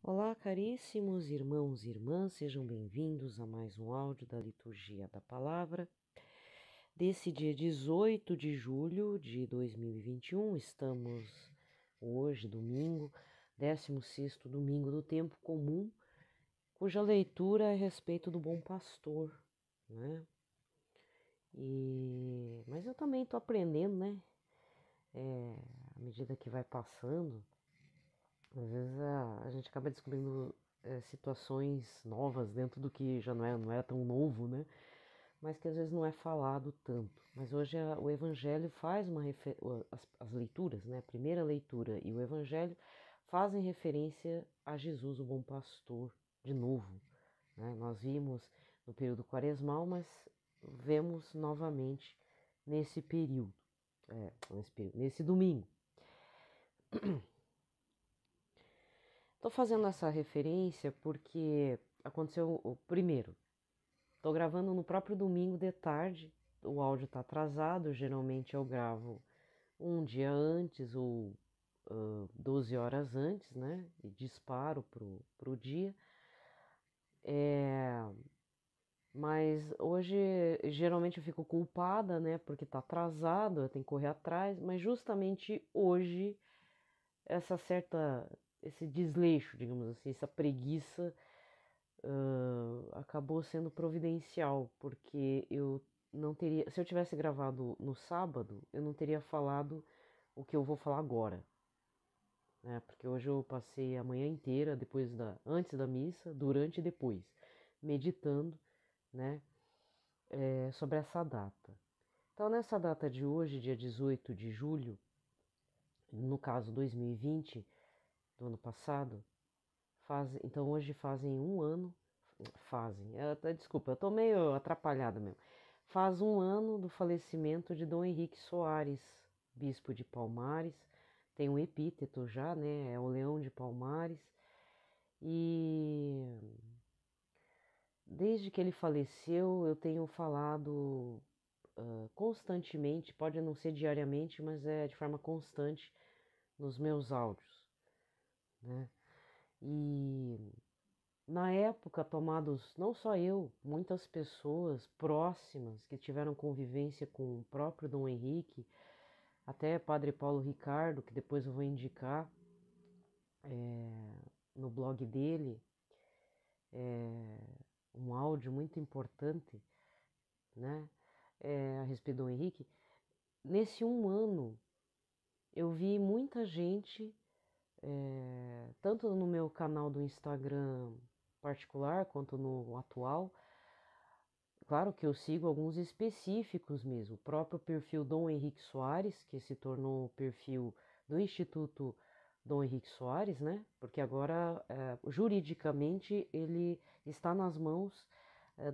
Olá, caríssimos irmãos e irmãs, sejam bem-vindos a mais um áudio da Liturgia da Palavra. Desse dia 18 de julho de 2021, estamos hoje, domingo, 16º domingo do tempo comum, cuja leitura é a respeito do bom pastor, né? Mas eu também estou aprendendo, né? À medida que vai passando, às vezes a gente acaba descobrindo situações novas dentro do que já não era tão novo, né? Mas que às vezes não é falado tanto. Mas hoje o Evangelho faz as leituras, né? A primeira leitura e o Evangelho fazem referência a Jesus, o bom pastor, de novo, né? Nós vimos no período quaresmal, mas vemos novamente nesse período, nesse domingo. Estou fazendo essa referência porque aconteceu o primeiro. Estou gravando no próprio domingo de tarde. O áudio está atrasado. Geralmente eu gravo um dia antes ou 12 horas antes, né? E disparo pro dia. Mas hoje geralmente eu fico culpada, né? Porque está atrasado, eu tenho que correr atrás. Mas justamente hoje esse desleixo, digamos assim, essa preguiça acabou sendo providencial, porque eu não teria, se eu tivesse gravado no sábado, eu não teria falado o que eu vou falar agora, né? Porque hoje eu passei a manhã inteira, antes da missa, durante e depois, meditando, né, sobre essa data. Então, nessa data de hoje, dia 18 de julho, no caso 2020, do ano passado, então hoje fazem um ano. Desculpa, eu tô meio atrapalhada mesmo. Faz um ano do falecimento de Dom Henrique Soares, bispo de Palmares. Tem um epíteto já, né? É o Leão de Palmares. E desde que ele faleceu, eu tenho falado constantemente, pode não ser diariamente, mas é de forma constante nos meus áudios, né? E na época, tomados, não só eu, muitas pessoas próximas que tiveram convivência com o próprio Dom Henrique, até Padre Paulo Ricardo, que depois eu vou indicar no blog dele, um áudio muito importante, né, a respeito do Dom Henrique. Nesse um ano, eu vi muita gente, tanto no meu canal do Instagram particular quanto no atual. Claro que eu sigo alguns específicos mesmo, o próprio perfil Dom Henrique Soares, que se tornou o perfil do Instituto Dom Henrique Soares, né? Porque agora, juridicamente, ele está nas mãos,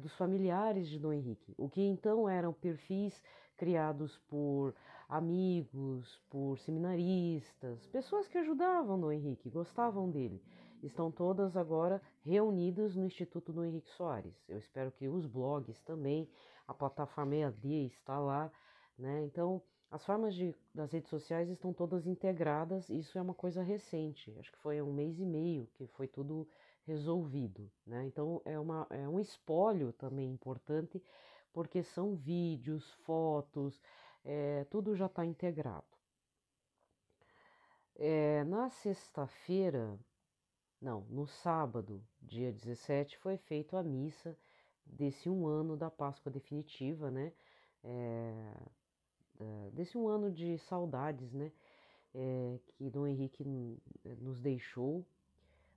dos familiares de Dom Henrique, o que então eram perfis criados por amigos, por seminaristas, pessoas que ajudavam Dom Henrique, gostavam dele. Estão todas agora reunidas no Instituto Dom Henrique Soares. Eu espero que os blogs também, a plataforma EAD está lá, né? Então, as formas das redes sociais estão todas integradas, isso é uma coisa recente, acho que foi 1 mês e meio que foi tudo resolvido, né? Então, é um espólio também importante, porque são vídeos, fotos, tudo já está integrado. Na sexta-feira, não, no sábado, dia 17, foi feita a missa desse um ano da Páscoa definitiva, né? Desse um ano de saudades, né? Que Dom Henrique nos deixou.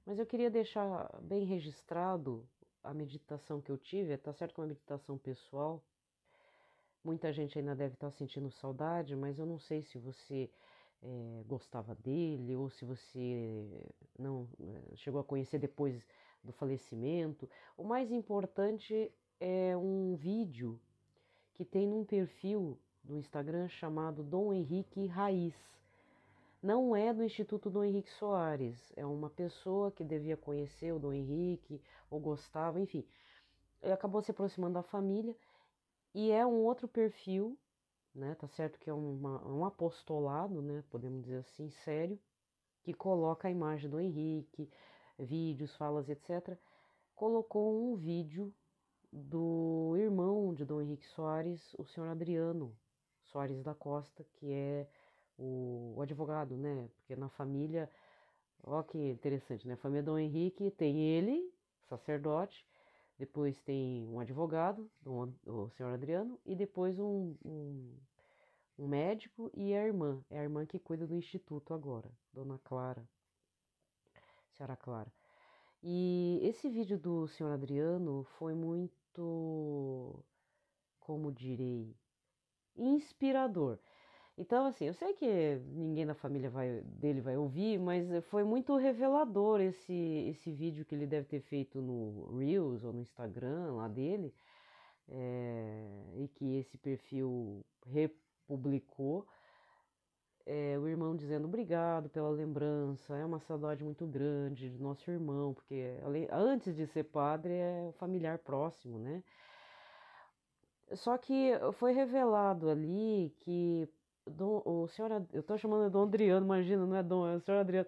Mas eu queria deixar bem registrado a meditação que eu tive. Tá certo que é uma meditação pessoal. Muita gente ainda deve estar sentindo saudade, mas eu não sei se você gostava dele ou se você não chegou a conhecer depois do falecimento. O mais importante é um vídeo que tem num perfil do Instagram chamado Dom Henrique Raiz. Não é do Instituto Dom Henrique Soares, é uma pessoa que devia conhecer o Dom Henrique ou gostava, enfim. Ele acabou se aproximando da família e é um outro perfil, né? Tá certo que é um apostolado, né? Podemos dizer assim, sério, que coloca a imagem do Henrique, vídeos, falas, etc., colocou um vídeo do irmão de Dom Henrique Soares, o senhor Adriano Soares da Costa, que é o advogado, né? Porque na família, ó que interessante, né? A família Dom Henrique tem ele, sacerdote, depois tem um advogado, o senhor Adriano, e depois um médico e a irmã. É a irmã que cuida do instituto agora, Dona Clara, senhora Clara. E esse vídeo do senhor Adriano foi muito, como direi, inspirador. Então, assim, eu sei que ninguém da família dele vai ouvir, mas foi muito revelador esse vídeo que ele deve ter feito no Reels ou no Instagram lá dele, e que esse perfil republicou. O irmão dizendo obrigado pela lembrança, é uma saudade muito grande do nosso irmão, porque antes de ser padre é familiar próximo, né? Só que foi revelado ali que o senhor, eu tô chamando de Dom Adriano, imagina, não é Dom, é o senhor Adriano.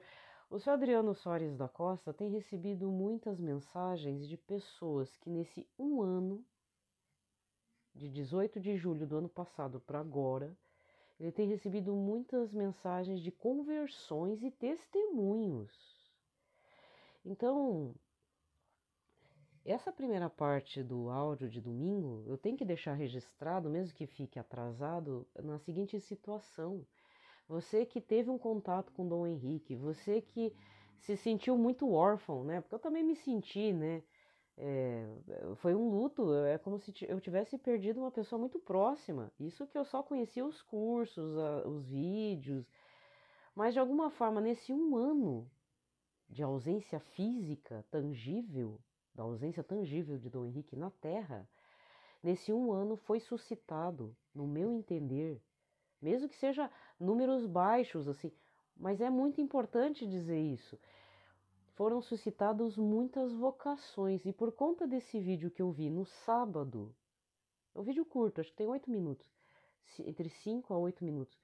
O senhor Adriano Soares da Costa tem recebido muitas mensagens de pessoas que nesse um ano, de 18 de julho do ano passado para agora, ele tem recebido muitas mensagens de conversões e testemunhos. Então, essa primeira parte do áudio de domingo eu tenho que deixar registrado, mesmo que fique atrasado, na seguinte situação. Você que teve um contato com Dom Henrique, você que se sentiu muito órfão, né? Porque eu também me senti, né? É, foi um luto, é como se eu tivesse perdido uma pessoa muito próxima. Isso que eu só conhecia os cursos, os vídeos, mas de alguma forma, nesse um ano de ausência física tangível, da ausência tangível de Dom Henrique na Terra, nesse um ano foi suscitado, no meu entender, mesmo que seja números baixos, assim, mas é muito importante dizer isso. Foram suscitadas muitas vocações, e por conta desse vídeo que eu vi no sábado, é um vídeo curto, acho que tem 8 minutos, entre 5 a 8 minutos,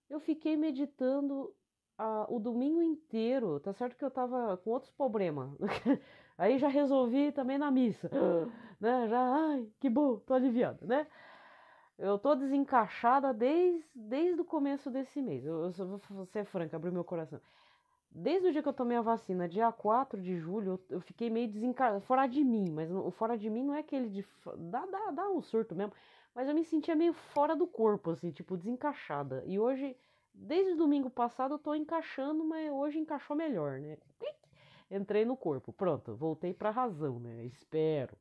eu fiquei meditando o domingo inteiro, tá certo que eu tava com outros problemas, aí já resolvi também na missa, né, já, ai, que bom, tô aliviada, né, eu tô desencaixada desde o começo desse mês, eu vou ser franca, abrir meu coração. Desde o dia que eu tomei a vacina, dia 4 de julho, eu fiquei meio desencaixada, fora de mim, mas o fora de mim não é aquele de. Dá um surto mesmo, mas eu me sentia meio fora do corpo, assim, tipo, desencaixada. E hoje, desde o domingo passado, eu tô encaixando, mas hoje encaixou melhor, né? Entrei no corpo, pronto, voltei pra razão, né? Espero.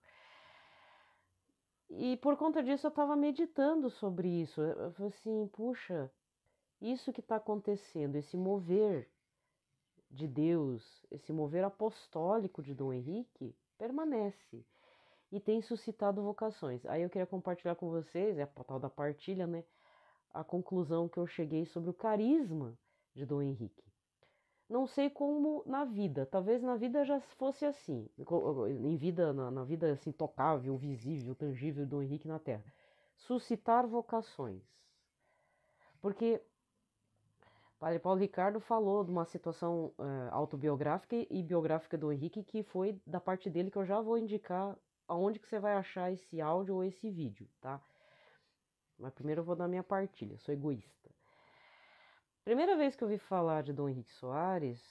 E por conta disso eu tava meditando sobre isso. Eu falei assim, puxa, isso que tá acontecendo, esse mover de Deus, esse mover apostólico de Dom Henrique permanece e tem suscitado vocações. Aí eu queria compartilhar com vocês, é a tal da partilha, né? A conclusão que eu cheguei sobre o carisma de Dom Henrique. Não sei como na vida, talvez na vida já fosse assim, em vida, na vida assim tocável, visível, tangível do Dom Henrique na Terra. Suscitar vocações. Porque Padre Paulo Ricardo falou de uma situação autobiográfica e biográfica do Henrique que foi da parte dele, que eu já vou indicar aonde que você vai achar esse áudio ou esse vídeo, tá? Mas primeiro eu vou dar minha partilha, sou egoísta. Primeira vez que eu ouvi falar de Dom Henrique Soares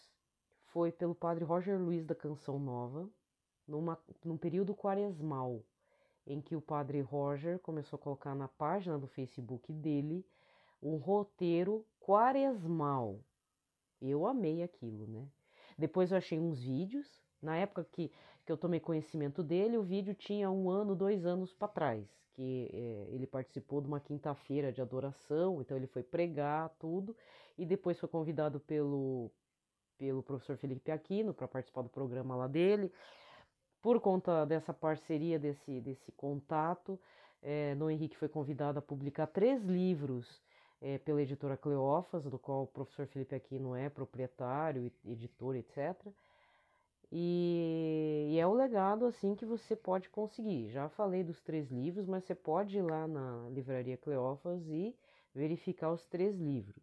foi pelo Padre Roger Luiz da Canção Nova, num período quaresmal, em que o Padre Roger começou a colocar na página do Facebook dele um roteiro quaresmal. Eu amei aquilo, né? Depois eu achei uns vídeos. Na época que eu tomei conhecimento dele, o vídeo tinha 1 ano, 2 anos para trás, que ele participou de uma quinta-feira de adoração, então ele foi pregar tudo, e depois foi convidado pelo professor Felipe Aquino para participar do programa lá dele. Por conta dessa parceria, desse contato, Dom Henrique foi convidado a publicar 3 livros pela editora Cleófas, do qual o professor Felipe Aquino é proprietário, editor, etc. E é o legado assim que você pode conseguir. Já falei dos 3 livros, mas você pode ir lá na livraria Cleófas e verificar os 3 livros.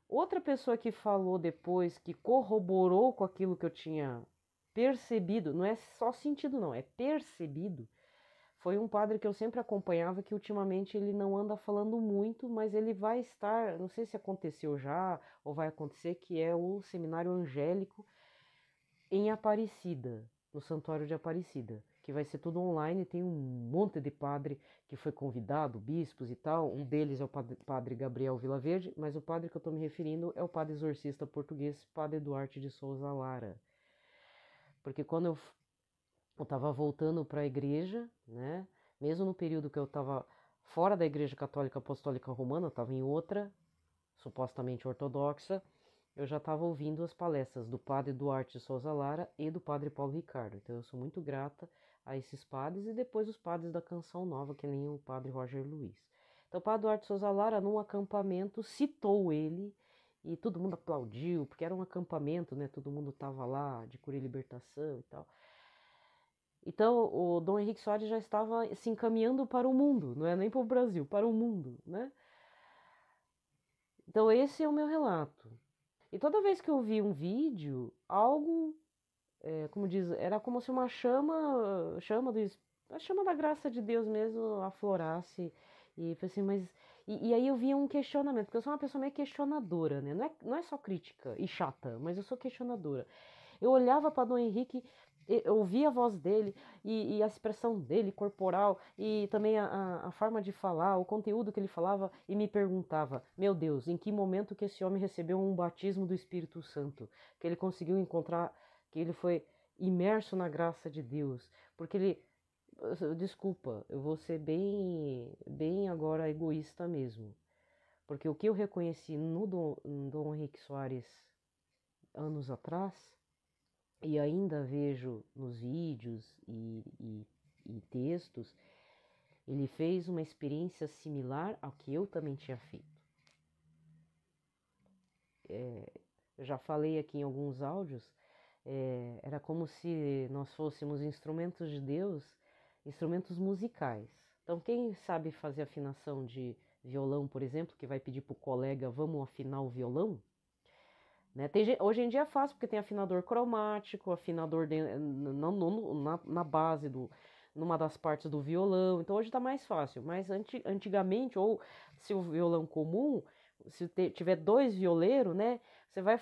Outra pessoa que falou depois, que corroborou com aquilo que eu tinha percebido, não é só sentido não, é percebido, foi um padre que eu sempre acompanhava, que ultimamente ele não anda falando muito, mas ele vai estar, não sei se aconteceu já ou vai acontecer, que é o Seminário Angélico em Aparecida, no Santuário de Aparecida, que vai ser tudo online, tem um monte de padre que foi convidado, bispos e tal, um deles é o padre Gabriel Vilaverde, mas o padre que eu estou me referindo é o padre exorcista português, padre Duarte de Souza Lara, porque quando eu estava voltando para a igreja, né, mesmo no período que eu estava fora da Igreja Católica Apostólica Romana, eu estava em outra, supostamente ortodoxa, eu já estava ouvindo as palestras do padre Duarte Souza Lara e do padre Paulo Ricardo. Então eu sou muito grata a esses padres e depois os padres da Canção Nova, que nem o padre Roger Luiz. Então o padre Duarte Souza Lara, num acampamento, citou ele e todo mundo aplaudiu, porque era um acampamento, né? Todo mundo estava lá de cura e libertação e tal. Então o Dom Henrique Soares já estava se encaminhando para o mundo, não é nem para o Brasil, para o mundo, né? Então esse é o meu relato. E toda vez que eu vi um vídeo, algo, como diz, era como se uma a chama da graça de Deus mesmo aflorasse. E falei assim, mas. E aí eu via um questionamento, porque eu sou uma pessoa meio questionadora, né? Não é só crítica e chata, mas eu sou questionadora. Eu olhava para Dom Henrique, eu ouvia a voz dele e a expressão dele corporal e também a forma de falar, o conteúdo que ele falava e me perguntava, meu Deus, em que momento que esse homem recebeu um batismo do Espírito Santo? Que ele conseguiu encontrar, que ele foi imerso na graça de Deus, porque ele, desculpa, eu vou ser bem agora egoísta mesmo, porque o que eu reconheci no Dom Henrique Soares anos atrás e ainda vejo nos vídeos e textos, ele fez uma experiência similar ao que eu também tinha feito. Eu já falei aqui em alguns áudios, era como se nós fôssemos instrumentos de Deus, instrumentos musicais. Então, quem sabe fazer afinação de violão, por exemplo, que vai pedir para o colega, vamos afinar o violão? Né? Hoje em dia é fácil, porque tem afinador cromático, afinador na base, numa das partes do violão. Então hoje está mais fácil. Mas antigamente, ou se o violão comum, se tiver dois violeiros, né? Você vai.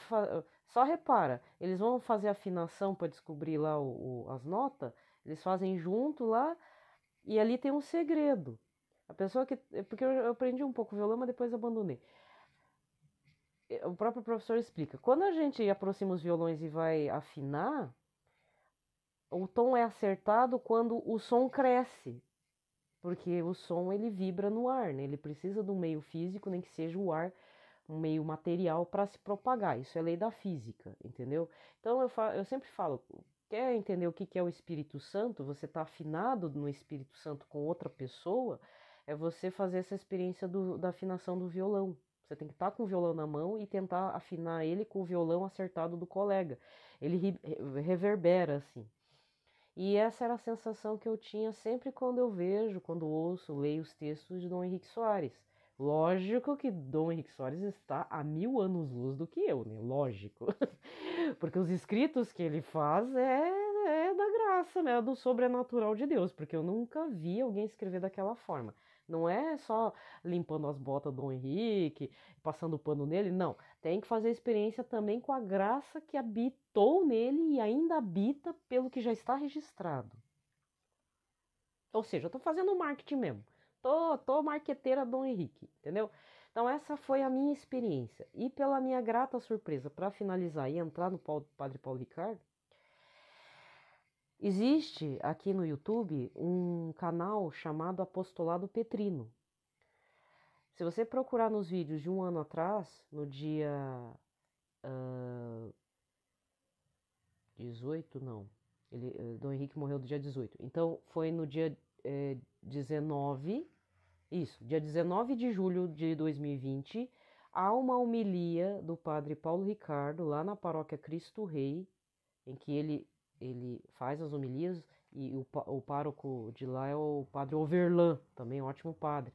Só repara, eles vão fazer afinação para descobrir lá as notas, eles fazem junto lá, e ali tem um segredo. A pessoa que. Porque eu aprendi um pouco violão, mas depois abandonei. O próprio professor explica. Quando a gente aproxima os violões e vai afinar, o tom é acertado quando o som cresce, porque o som ele vibra no ar, né? Ele precisa do meio físico, nem que seja o ar, um meio material para se propagar. Isso é lei da física, entendeu? Então eu sempre falo, quer entender o que é o Espírito Santo? Você está afinado no Espírito Santo com outra pessoa, é você fazer essa experiência da afinação do violão. Você tem que estar com o violão na mão e tentar afinar ele com o violão acertado do colega. Ele reverbera assim. E essa era a sensação que eu tinha sempre quando eu vejo, quando ouço, leio os textos de Dom Henrique Soares. Lógico que Dom Henrique Soares está a 1000 anos-luz do que eu, né? Lógico. Porque os escritos que ele faz é da graça, né? Do sobrenatural de Deus. Porque eu nunca vi alguém escrever daquela forma. Não é só limpando as botas do Dom Henrique, passando pano nele, não. Tem que fazer experiência também com a graça que habitou nele e ainda habita pelo que já está registrado. Ou seja, eu estou fazendo marketing mesmo. Tô marqueteira Dom Henrique, entendeu? Então essa foi a minha experiência. E pela minha grata surpresa, para finalizar e entrar no Padre Paulo Ricardo, existe aqui no YouTube um canal chamado Apostolado Petrino. Se você procurar nos vídeos de um ano atrás, no dia 18, não. Dom Henrique morreu do dia 18. Então foi no dia 19, isso, dia 19 de julho de 2020, há uma homilia do padre Paulo Ricardo lá na paróquia Cristo Rei, em que ele faz as homilias e o pároco de lá é o padre Overlan, também um ótimo padre.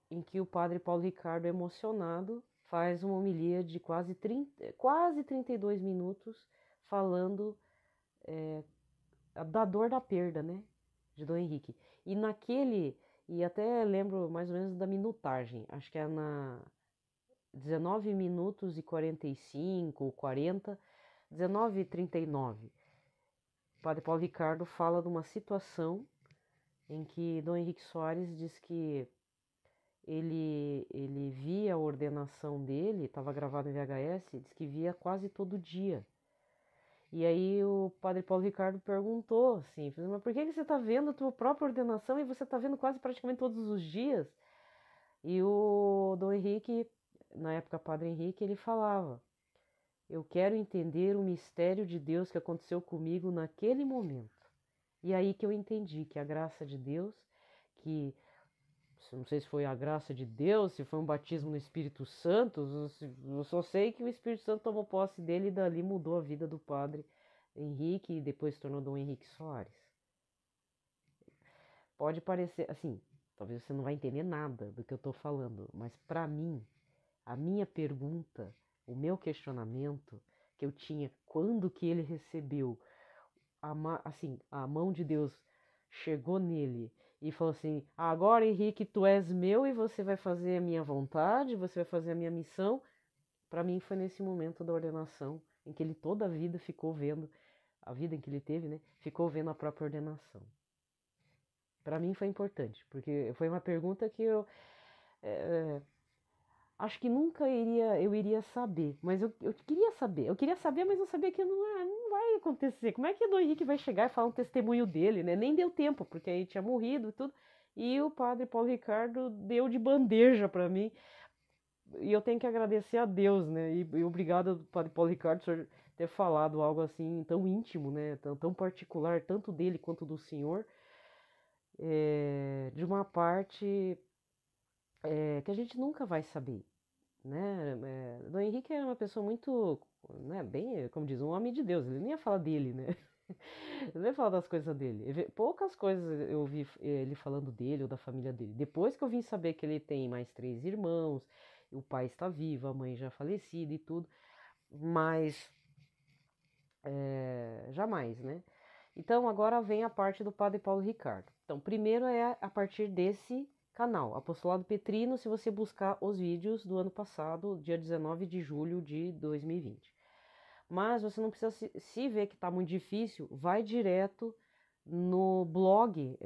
em que o padre Paulo Ricardo, emocionado, faz uma homilia de quase 32 minutos falando da dor da perda, né, de Dom Henrique. E até lembro mais ou menos da minutagem, acho que é na 19 minutos e 45 ou 40, 19 e 39. O padre Paulo Ricardo fala de uma situação em que Dom Henrique Soares diz que ele via a ordenação dele, estava gravado em VHS, diz que via quase todo dia. E aí o padre Paulo Ricardo perguntou assim, mas por que você está vendo a tua própria ordenação e você está vendo quase praticamente todos os dias? E o Dom Henrique, na época padre Henrique, ele falava, eu quero entender o mistério de Deus que aconteceu comigo naquele momento. E aí que eu entendi que a graça de Deus, que não sei se foi a graça de Deus, se foi um batismo no Espírito Santo, eu só sei que o Espírito Santo tomou posse dele e dali mudou a vida do padre Henrique e depois se tornou Dom Henrique Soares. Pode parecer, assim, talvez você não vai entender nada do que eu estou falando, mas para mim, a minha pergunta, o meu questionamento que eu tinha quando que ele recebeu a mão de Deus chegou nele e falou assim: agora Henrique, tu és meu e você vai fazer a minha vontade, você vai fazer a minha missão. Para mim foi nesse momento da ordenação em que ele toda a vida ficou vendo, a vida em que ele teve, né, ficou vendo a própria ordenação. Para mim foi importante, porque foi uma pergunta que é, acho que nunca eu iria saber, mas eu queria saber, mas eu sabia que não vai acontecer. Como é que o Dom Henrique vai chegar e falar um testemunho dele, né? Nem deu tempo, porque aí tinha morrido e tudo. E o padre Paulo Ricardo deu de bandeja para mim. E eu tenho que agradecer a Deus, né? E obrigado, padre Paulo Ricardo, por ter falado algo assim tão íntimo, né? Tão particular, tanto dele quanto do senhor, de uma parte que a gente nunca vai saber, né? Dom Henrique era uma pessoa muito, né, bem, como diz, um homem de Deus. Ele nem ia falar dele, né? Ele não ia falar das coisas dele. Poucas coisas eu vi ele falando dele ou da família dele. Depois que eu vim saber que ele tem mais 3 irmãos, o pai está vivo, a mãe já falecida e tudo, mas jamais, né? Então agora vem a parte do padre Paulo Ricardo. Então, primeiro é a partir desse canal, Apostolado Petrino, se você buscar os vídeos do ano passado, dia 19 de julho de 2020. Mas você não precisa se ver que está muito difícil, vai direto no blog,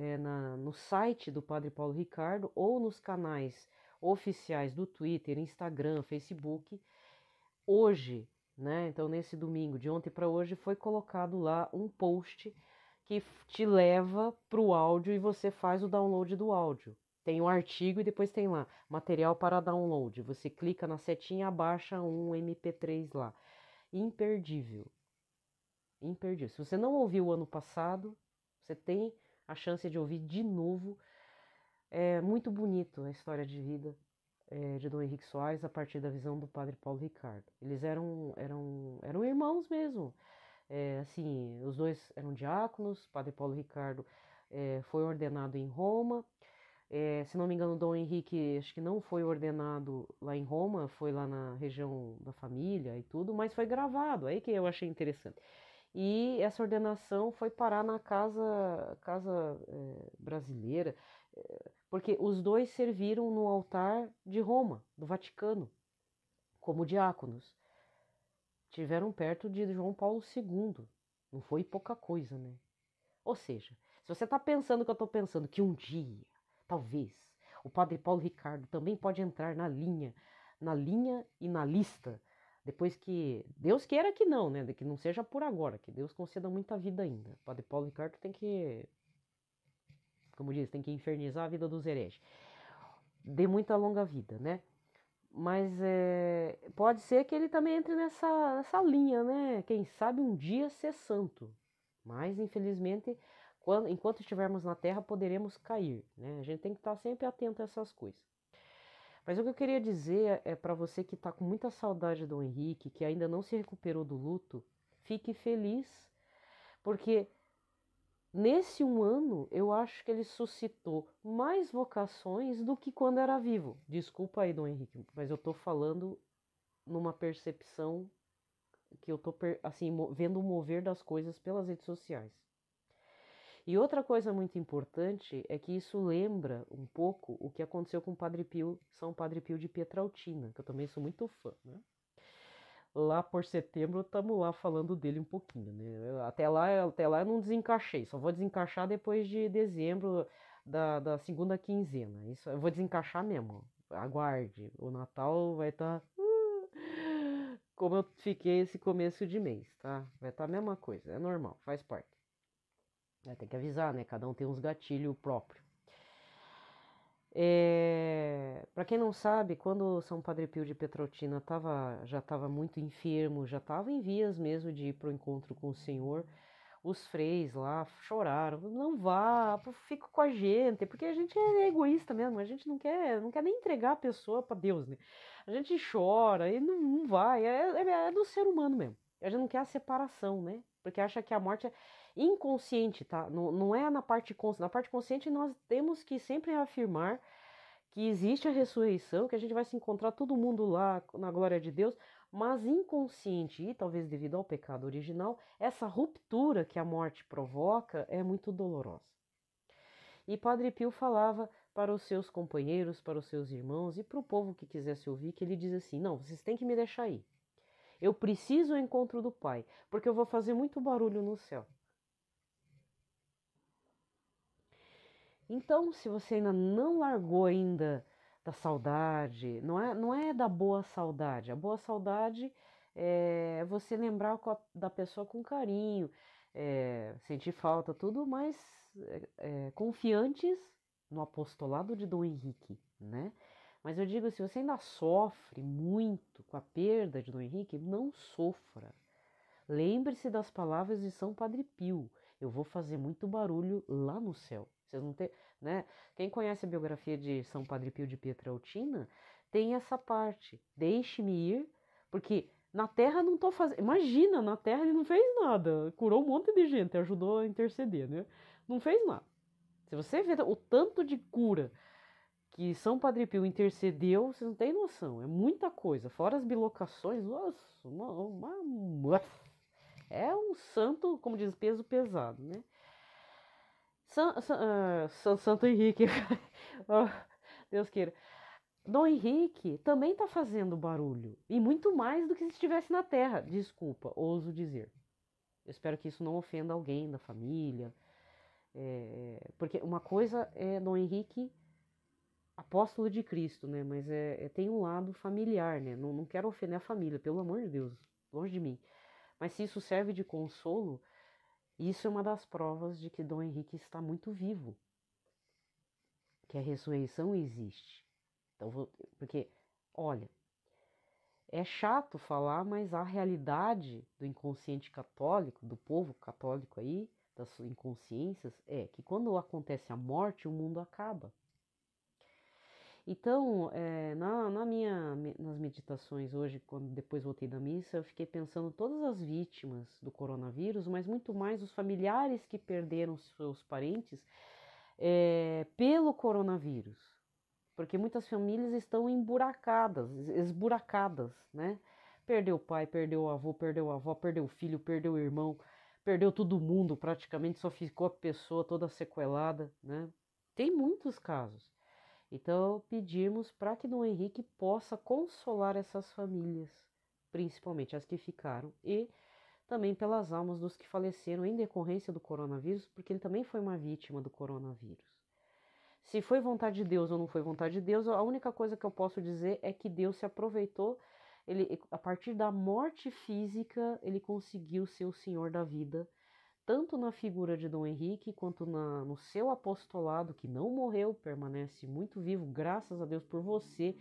no site do Padre Paulo Ricardo ou nos canais oficiais do Twitter, Instagram, Facebook. Hoje, né? Então, nesse domingo, de ontem para hoje, foi colocado lá um post que te leva para o áudio e você faz o download do áudio. Tem o artigo e depois tem lá, material para download. Você clica na setinha e baixa um MP3 lá. Imperdível. Imperdível. Se você não ouviu o ano passado, você tem a chance de ouvir de novo. É muito bonito a história de vida de Dom Henrique Soares a partir da visão do padre Paulo Ricardo. Eles eram irmãos mesmo. Assim, os dois eram diáconos. Padre Paulo Ricardo foi ordenado em Roma. Se não me engano, Dom Henrique acho que não foi ordenado lá em Roma, foi lá na região da família e tudo, mas foi gravado, aí que eu achei interessante. E essa ordenação foi parar na casa brasileira, porque os dois serviram no altar de Roma, do Vaticano, como diáconos. Tiveram perto de João Paulo II, não foi pouca coisa, né? Ou seja, se você está pensando que eu estou pensando que um dia, talvez, o padre Paulo Ricardo também pode entrar na linha e na lista, depois que Deus queira que não, né? Que não seja por agora, que Deus conceda muita vida ainda. O padre Paulo Ricardo tem que, como diz, tem que infernizar a vida dos hereges. Dê muita longa vida, né? Mas pode ser que ele também entre nessa linha, né? Quem sabe um dia ser santo. Mas, infelizmente, enquanto estivermos na Terra, poderemos cair, né? A gente tem que estar sempre atento a essas coisas. Mas o que eu queria dizer é para você que está com muita saudade do Henrique, que ainda não se recuperou do luto, fique feliz, porque nesse um ano, eu acho que ele suscitou mais vocações do que quando era vivo. Desculpa aí, Dom Henrique, mas eu tô falando numa percepção que eu tô assim, vendo o mover das coisas pelas redes sociais. E outra coisa muito importante é que isso lembra um pouco o que aconteceu com o Padre Pio, São Padre Pio de Pietrautina, que eu também sou muito fã, né? Lá por setembro estamos lá falando dele um pouquinho, né? Até lá eu não desencaixei, só vou desencaixar depois de dezembro da segunda quinzena. Isso eu vou desencaixar mesmo. Aguarde, o Natal vai estar como eu fiquei esse começo de mês, tá? Vai estar a mesma coisa, é normal, faz parte. Tem que avisar, né? Cada um tem uns gatilhos próprios. Para quem não sabe, quando São Padre Pio de Pietrautina já estava muito enfermo, já estava em vias mesmo de ir para o encontro com o Senhor, os freis lá choraram, não vá, fica com a gente, porque a gente é egoísta mesmo, a gente não quer nem entregar a pessoa para Deus, né? A gente chora e não vai, é do ser humano mesmo. A gente não quer a separação, né? Porque acha que a morte é inconsciente, tá? Não é na parte consciente. Na parte consciente nós temos que sempre afirmar que existe a ressurreição, que a gente vai se encontrar todo mundo lá na glória de Deus, mas inconsciente e talvez devido ao pecado original, essa ruptura que a morte provoca é muito dolorosa. E Padre Pio falava para os seus companheiros, para os seus irmãos e para o povo que quisesse ouvir, que ele diz assim: não, vocês têm que me deixar ir. Eu preciso do encontro do Pai, porque eu vou fazer muito barulho no céu. Então, se você ainda não largou ainda da saudade, não é da boa saudade. A boa saudade é você lembrar da pessoa com carinho, sentir falta, tudo, mas confiantes no apostolado de Dom Henrique, né? Mas eu digo, se você ainda sofre muito com a perda de Dom Henrique, não sofra. Lembre-se das palavras de São Padre Pio. Eu vou fazer muito barulho lá no céu. Vocês não tem, né? Quem conhece a biografia de São Padre Pio de Pietrautina tem essa parte. Deixe-me ir, porque na Terra não estou fazendo. Imagina, na Terra ele não fez nada. Curou um monte de gente, ajudou a interceder, né? Não fez nada. Se você vê o tanto de cura que São Padre Pio intercedeu, vocês não têm noção. É muita coisa. Fora as bilocações, nossa, é um santo, como diz, peso pesado, né? Santo Henrique, oh, Deus queira. Dom Henrique também está fazendo barulho, e muito mais do que se estivesse na Terra. Desculpa, ouso dizer. Eu espero que isso não ofenda alguém da família, porque uma coisa é Dom Henrique, apóstolo de Cristo, né? Mas tem um lado familiar, né? Não quero ofender a família, pelo amor de Deus, longe de mim. Mas se isso serve de consolo, isso é uma das provas de que Dom Henrique está muito vivo, que a ressurreição existe. Então, porque, olha, é chato falar, mas a realidade do inconsciente católico, do povo católico aí, das suas inconsciências, é que quando acontece a morte, o mundo acaba. Então, nas meditações hoje, quando depois voltei da missa, eu fiquei pensando todas as vítimas do coronavírus, mas muito mais os familiares que perderam seus parentes pelo coronavírus. Porque muitas famílias estão esburacadas, né? Perdeu o pai, perdeu o avô, perdeu a avó, perdeu o filho, perdeu o irmão, perdeu todo mundo, praticamente só ficou a pessoa toda sequelada, né? Tem muitos casos. Então, pedimos para que Dom Henrique possa consolar essas famílias, principalmente as que ficaram, e também pelas almas dos que faleceram em decorrência do coronavírus, porque ele também foi uma vítima do coronavírus. Se foi vontade de Deus ou não foi vontade de Deus, a única coisa que eu posso dizer é que Deus se aproveitou, a partir da morte física, ele conseguiu ser o Senhor da vida, tanto na figura de Dom Henrique, quanto no seu apostolado, que não morreu, permanece muito vivo, graças a Deus por você,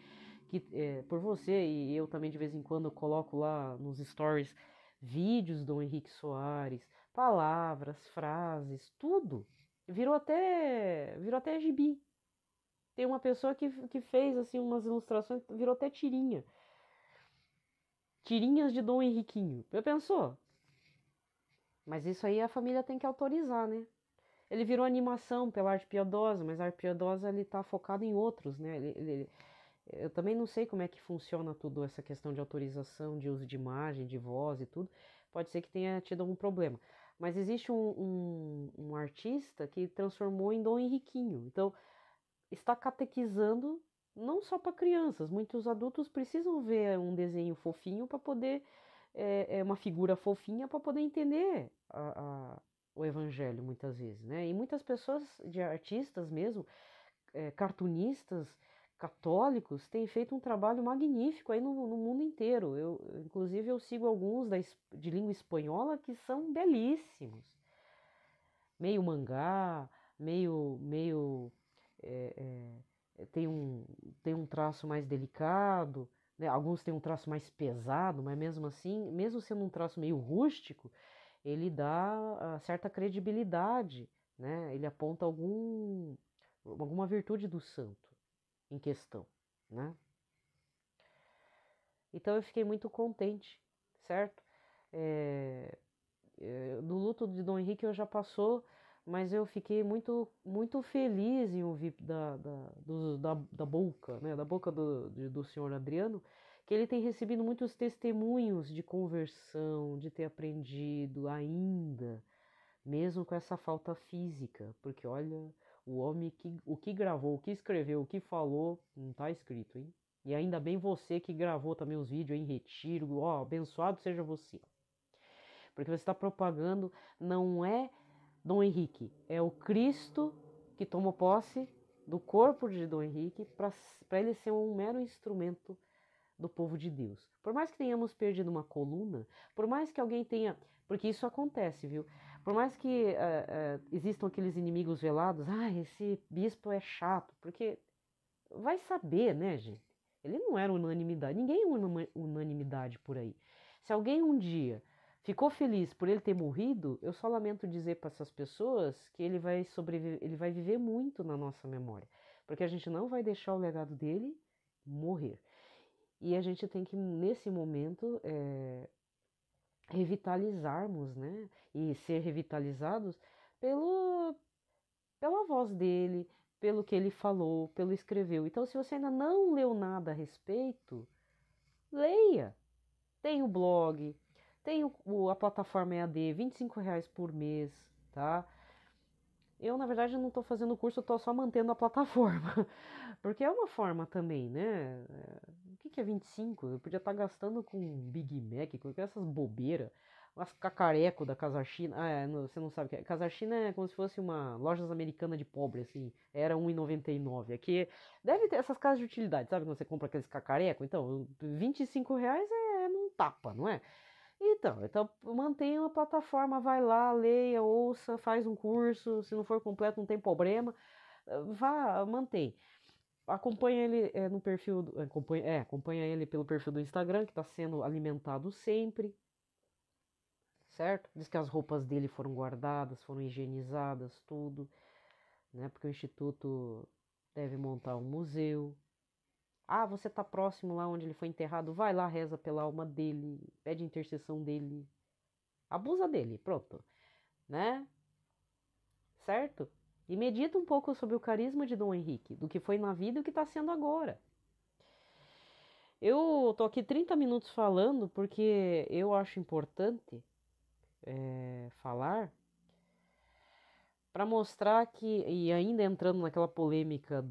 e eu também de vez em quando coloco lá nos stories vídeos do Dom Henrique Soares, palavras, frases, tudo. Virou até gibi. Tem uma pessoa que fez assim umas ilustrações, virou até tirinha. Tirinhas de Dom Henriquinho. Já pensou? Mas isso aí a família tem que autorizar, né? Ele virou animação pela arte piedosa, mas a arte piedosa ele está focado em outros, né? Eu também não sei como é que funciona tudo essa questão de autorização, de uso de imagem, de voz e tudo. Pode ser que tenha tido algum problema. Mas existe um artista que transformou em Dom Henriquinho. Então, está catequizando não só para crianças, muitos adultos precisam ver um desenho fofinho para poder, uma figura fofinha para poder entender o evangelho muitas vezes, né? E muitas pessoas, de artistas mesmo, cartunistas católicos, têm feito um trabalho magnífico aí no mundo inteiro. Inclusive, eu sigo alguns de língua espanhola que são belíssimos. Meio mangá, meio tem um traço mais delicado, né? Alguns têm um traço mais pesado, mas mesmo assim, mesmo sendo um traço meio rústico, ele dá certa credibilidade, né? Ele aponta alguma virtude do santo em questão, né? Então eu fiquei muito contente, certo? Do luto de Dom Henrique eu já passou, mas eu fiquei muito feliz em ouvir da boca, né, da boca do senhor Adriano, que ele tem recebido muitos testemunhos de conversão, de ter aprendido ainda, mesmo com essa falta física, porque olha, o homem o que gravou, o que escreveu, o que falou, não está escrito, hein? E ainda bem você que gravou também os vídeos em retiro, ó, abençoado seja você. Porque você está propagando, não é Dom Henrique, é o Cristo que tomou posse do corpo de Dom Henrique para ele ser um mero instrumento do povo de Deus. Por mais que tenhamos perdido uma coluna, por mais que alguém tenha. Porque isso acontece, viu? Por mais que existam aqueles inimigos velados, esse bispo é chato, porque vai saber, né, gente? Ele não era unanimidade, ninguém é unanimidade por aí. Se alguém um dia ficou feliz por ele ter morrido, eu só lamento dizer para essas pessoas que ele vai sobreviver, ele vai viver muito na nossa memória, porque a gente não vai deixar o legado dele morrer. E a gente tem que, nesse momento, revitalizarmos, né? E ser revitalizados pela voz dele, pelo que ele falou, pelo escreveu. Então, se você ainda não leu nada a respeito, leia. Tem o blog, tem a plataforma EAD, R$ 25 por mês, tá? Eu, na verdade, não estou fazendo o curso, eu estou só mantendo a plataforma. Porque é uma forma também, né? O que é 25? Eu podia estar gastando com Big Mac, com essas bobeiras. Umas cacareco da Casa China. Você não sabe o que é. Casa China é como se fosse uma lojas americana de pobre, assim. Era R$ 1,99. Aqui deve ter essas casas de utilidade, sabe? Quando você compra aqueles cacareco. Então, R$ 25 não tapa, não é? Então mantenha a plataforma, vai lá, leia, ouça, faz um curso, se não for completo não tem problema, vá, mantém. Acompanha ele no perfil, acompanha ele pelo perfil do Instagram, que está sendo alimentado sempre, certo? Diz que as roupas dele foram guardadas, foram higienizadas, tudo, né? Porque o Instituto deve montar um museu. Você está próximo lá onde ele foi enterrado, vai lá, reza pela alma dele, pede intercessão dele, abusa dele, pronto, né? Certo? E medita um pouco sobre o carisma de Dom Henrique, do que foi na vida e o que está sendo agora. Eu tô aqui 30 minutos falando porque eu acho importante falar para mostrar que, e ainda entrando naquela polêmica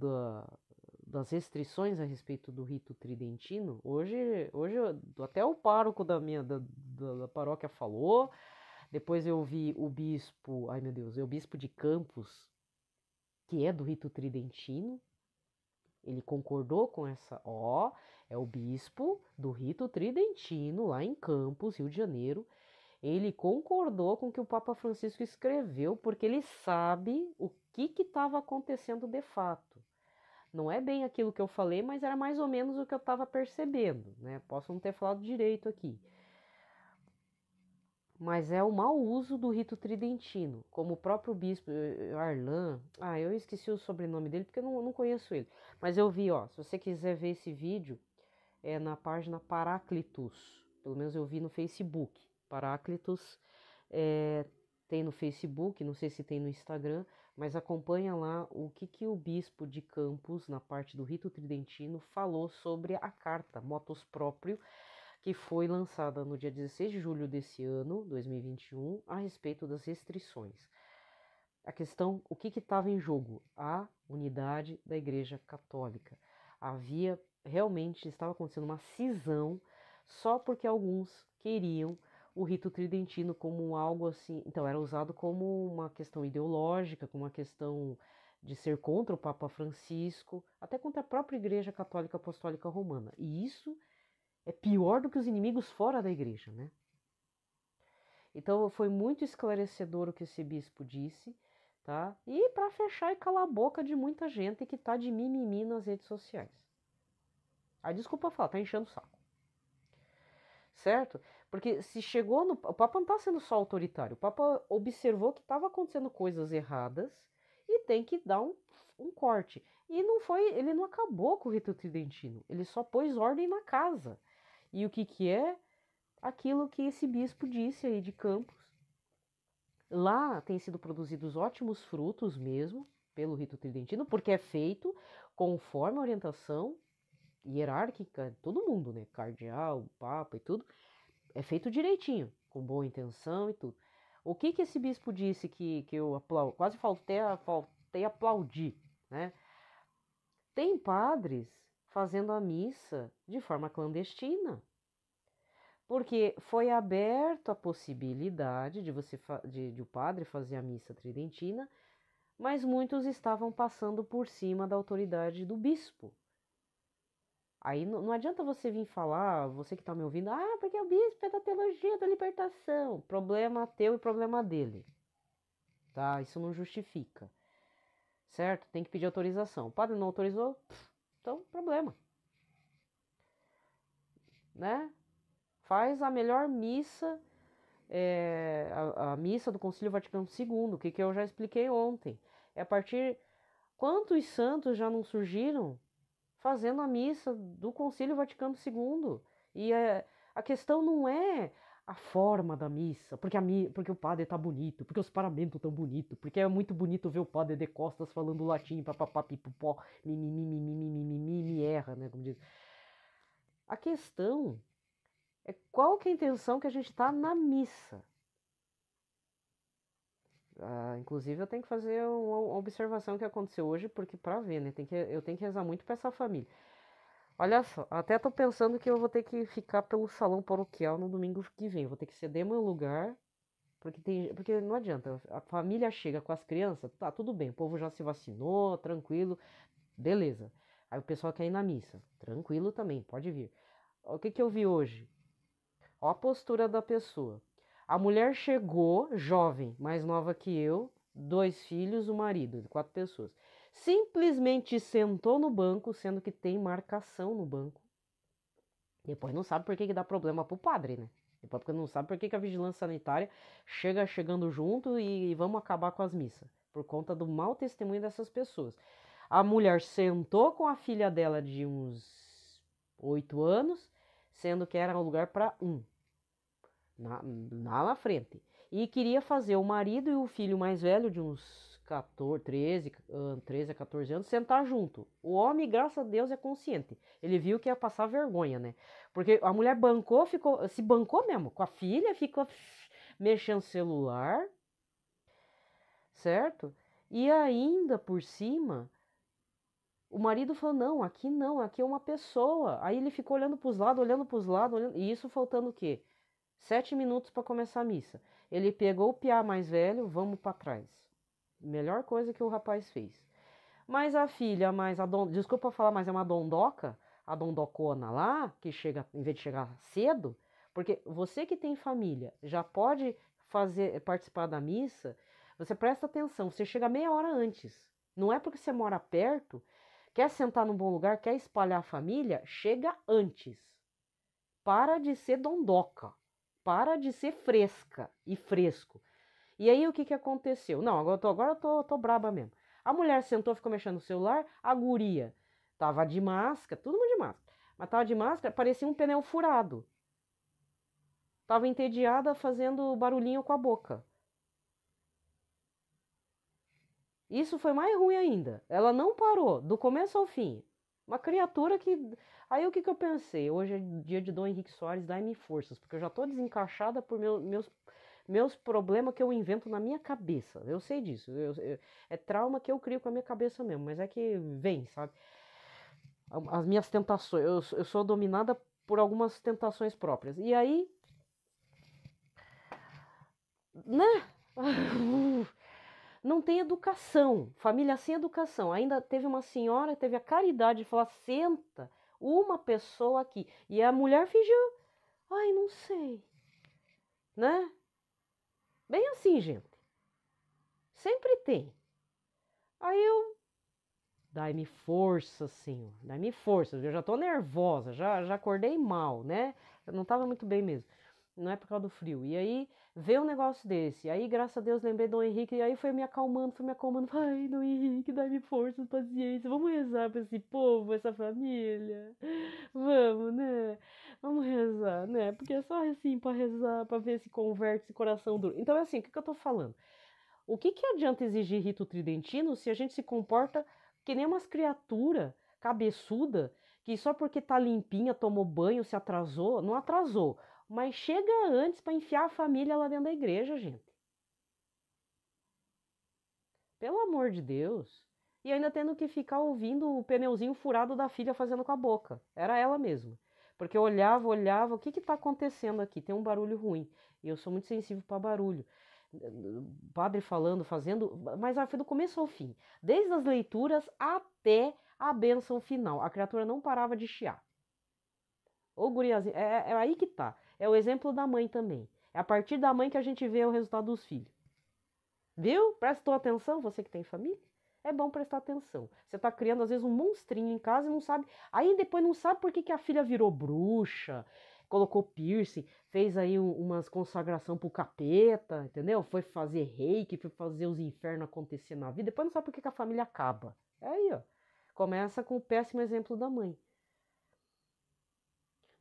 das restrições a respeito do rito tridentino, hoje até o pároco da paróquia falou, depois eu vi o bispo, ai meu Deus, é o bispo de Campos, que é do rito tridentino, ele concordou com é o bispo do rito tridentino lá em Campos, Rio de Janeiro, ele concordou com o que o Papa Francisco escreveu, porque ele sabe o que estava acontecendo de fato. Não é bem aquilo que eu falei, mas era mais ou menos o que eu estava percebendo, né? Posso não ter falado direito aqui. Mas é o mau uso do rito tridentino, como o próprio bispo Arlan, eu esqueci o sobrenome dele porque eu não conheço ele, mas eu vi, se você quiser ver esse vídeo, é na página Paráclitos, pelo menos eu vi no Facebook, Paráclitos, tem no Facebook, não sei se tem no Instagram, mas acompanha lá o que o bispo de Campos, na parte do rito tridentino, falou sobre a carta Motus Proprio, que foi lançada no dia 16 de julho desse ano, 2021, a respeito das restrições. A questão, o que estava em jogo? A unidade da Igreja Católica. Estava acontecendo uma cisão só porque alguns queriam o rito tridentino como algo assim, então era usado como uma questão ideológica, como uma questão de ser contra o Papa Francisco, até contra a própria Igreja Católica Apostólica Romana. E isso é pior do que os inimigos fora da igreja, né? Então foi muito esclarecedor o que esse bispo disse, tá? E para fechar e calar a boca de muita gente que tá de mimimi nas redes sociais. Aí desculpa falar, tá enchendo o saco. Certo? Porque se chegou no... O Papa não tá sendo só autoritário. O Papa observou que estava acontecendo coisas erradas e tem que dar um corte. E não foi... Ele não acabou com o rito tridentino. Ele só pôs ordem na casa. E o que é? Aquilo que esse bispo disse aí de Campos. Lá tem sido produzidos ótimos frutos mesmo, pelo rito tridentino, porque é feito conforme a orientação hierárquica de todo mundo, né? Cardeal, papa e tudo. É feito direitinho, com boa intenção e tudo. O que esse bispo disse que eu quase faltei a aplaudir, né? Tem padres fazendo a missa de forma clandestina. Porque foi aberta a possibilidade de o padre fazer a missa tridentina, mas muitos estavam passando por cima da autoridade do bispo. Aí não adianta você vir falar, você que está me ouvindo, porque o bispo é da teologia da libertação. Problema teu e problema dele. Tá? Isso não justifica. Certo? Tem que pedir autorização. O padre não autorizou? Então, problema. Né? Faz a melhor missa, a missa do Concílio Vaticano II, que eu já expliquei ontem. É a partir... Quantos santos já não surgiram fazendo a missa do Concílio Vaticano II? E a questão não é a forma da missa, porque o padre tá bonito, porque os paramentos estão bonitos, porque é muito bonito ver o padre de costas falando latim, papapá, pipopó, me erra, né, como diz. A questão é qual que é a intenção que a gente está na missa. Inclusive eu tenho que fazer uma observação que aconteceu hoje, porque para ver, né, eu tenho que rezar muito para essa família. Olha só, até tô pensando que eu vou ter que ficar pelo salão paroquial no domingo que vem. Eu vou ter que ceder meu lugar, porque não adianta. A família chega com as crianças, tá tudo bem, o povo já se vacinou, tranquilo, beleza. Aí o pessoal quer ir na missa, tranquilo também, pode vir. O que eu vi hoje? Ó a postura da pessoa. A mulher chegou, jovem, mais nova que eu, 2 filhos, o marido, 4 pessoas. Simplesmente sentou no banco, sendo que tem marcação no banco. Depois não sabe por que dá problema pro padre, né? Depois porque não sabe por que a vigilância sanitária chegando junto e vamos acabar com as missas. Por conta do mau testemunho dessas pessoas. A mulher sentou com a filha dela de uns 8 anos, sendo que era um lugar para lá na frente. E queria fazer o marido e o filho mais velho, de uns 13 a 14 anos, sentar junto. O homem, graças a Deus, é consciente. Ele viu que ia passar vergonha, né? Porque a mulher se bancou mesmo com a filha, ficou mexendo no celular, certo? E ainda por cima, o marido falou, não, aqui é uma pessoa. Aí ele ficou olhando para os lados, e isso faltando o quê? 7 minutos para começar a missa. Ele pegou o piá mais velho, vamos para trás. Melhor coisa que o rapaz fez. Mas a filha, desculpa falar, mas é uma dondoca, a dondocona lá, que chega, em vez de chegar cedo, porque você que tem família já pode participar da missa, você presta atenção, você chega meia hora antes. Não é porque você mora perto, quer sentar num bom lugar, quer espalhar a família, chega antes. Para de ser dondoca. Para de ser fresca e fresco. E aí o que aconteceu? Não, agora eu tô braba mesmo. A mulher sentou, ficou mexendo no celular, a guria tava de máscara, todo mundo de máscara, mas tava de máscara, parecia um pneu furado. Tava entediada fazendo barulhinho com a boca. Isso foi mais ruim ainda. Ela não parou, do começo ao fim. Uma criatura que... Aí o que eu pensei? Hoje é dia de Dom Henrique Soares, dai-me forças, porque eu já tô desencaixada por meus problemas que eu invento na minha cabeça. Eu sei disso. É trauma que eu crio com a minha cabeça mesmo, mas é que vem, sabe? As minhas tentações. Eu sou dominada por algumas tentações próprias. E aí, né? Não tem educação, família sem educação. Ainda teve uma senhora, teve a caridade de falar: senta uma pessoa aqui. E a mulher fingiu: ai, não sei, né? Bem assim, gente. Sempre tem. Aí eu, dai-me força, senhor, dai-me força. Eu já tô nervosa, já acordei mal, né? Eu não tava muito bem mesmo. Não é por causa do frio. E aí veio um negócio desse. Aí, graças a Deus, lembrei do Dom Henrique. E aí foi me acalmando, foi me acalmando. Ai, Dom Henrique, dá-me força, paciência. Vamos rezar pra esse povo, essa família. Vamos, né? Vamos rezar, né? Porque é só assim pra rezar, pra ver se converte esse coração duro. Então é assim, o que eu tô falando? O que adianta exigir rito tridentino se a gente se comporta que nem umas criaturas cabeçuda que só porque tá limpinha, tomou banho, se atrasou, não atrasou, mas chega antes para enfiar a família lá dentro da igreja, gente. Pelo amor de Deus. E ainda tendo que ficar ouvindo o pneuzinho furado da filha fazendo com a boca. Era ela mesma. Porque eu olhava, o que está acontecendo aqui? Tem um barulho ruim. E eu sou muito sensível para barulho. Padre falando, fazendo, mas foi do começo ao fim. Desde as leituras até a bênção final. A criatura não parava de chiar. Ô guriazinha, é aí que tá. É o exemplo da mãe também. É a partir da mãe que a gente vê o resultado dos filhos. Viu? Prestou atenção, você que tem família? É bom prestar atenção. Você tá criando, às vezes, um monstrinho em casa e não sabe. Aí depois não sabe por que a filha virou bruxa, colocou piercing, fez aí umas consagração pro capeta, entendeu? Foi fazer reiki, foi fazer os infernos acontecer na vida. Depois não sabe por que a família acaba. É aí, ó. Começa com o péssimo exemplo da mãe.